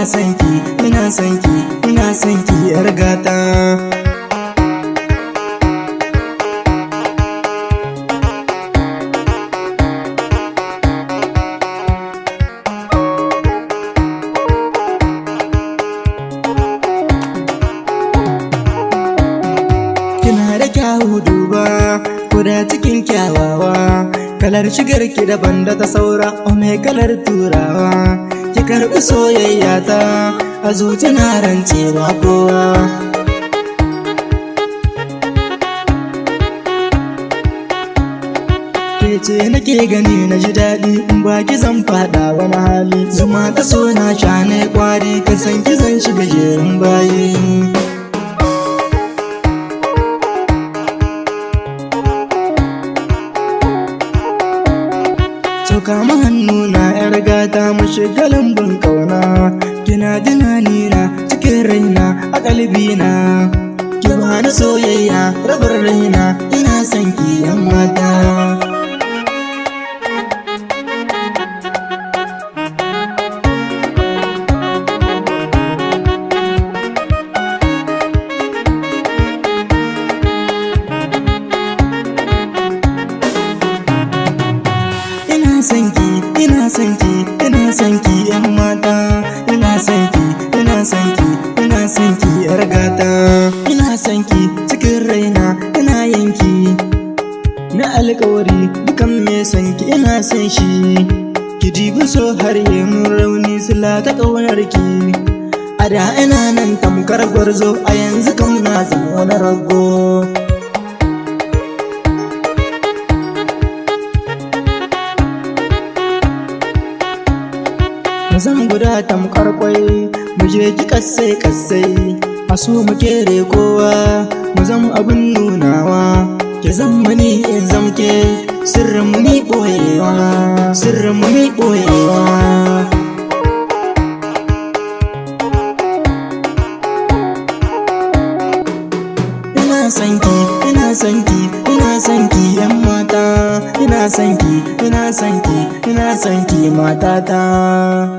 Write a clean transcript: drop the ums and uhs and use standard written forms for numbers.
son ki, ina son ki, ina son ki yar gata. Kina da kyawu duba, kuda cikin kyawawa, kalar shigar ki daban da ta saura, o mai kalar turawa. Ki karɓi soyayya ta, a zuci na rance ba kowa. Ke ce nake gani na ji daɗi, in ba ki zan faɗa wani hali. Zuma ta so na sha na kwari, ka san ki zan shiga jerin bayi. Kama hannuna yar gata mu shiga lambun kauna. Kina tunani na cikin raina a kalbina, ki bani soyayya rabar raina, ina son ki yan mata. Ina son ki, ina son ki, ina son ki yan mata. Ina son ki, ina son ki, ina son ki yar gata. Ina son ki cikin raina, ina yanki na alƙawari, dukan me son ki ina son shi. Ki dibi so har yi mun rauni, sila ta ƙaunar ki. A da ina nan tamkar gwarzo, a yanzu kam na zama wani rago. Zan guda tamkar kwai, mu je ki kasai kasai, a so mu kere kowa, mu zam abin nunawa. Ki zan mani in zamke, sirrin mu ni boyewa, sirrin mu ni boyewa. Ina son ki, ina son ki, ina son ki yan mata. Ina son ki, ina son ki, ina son ki matata.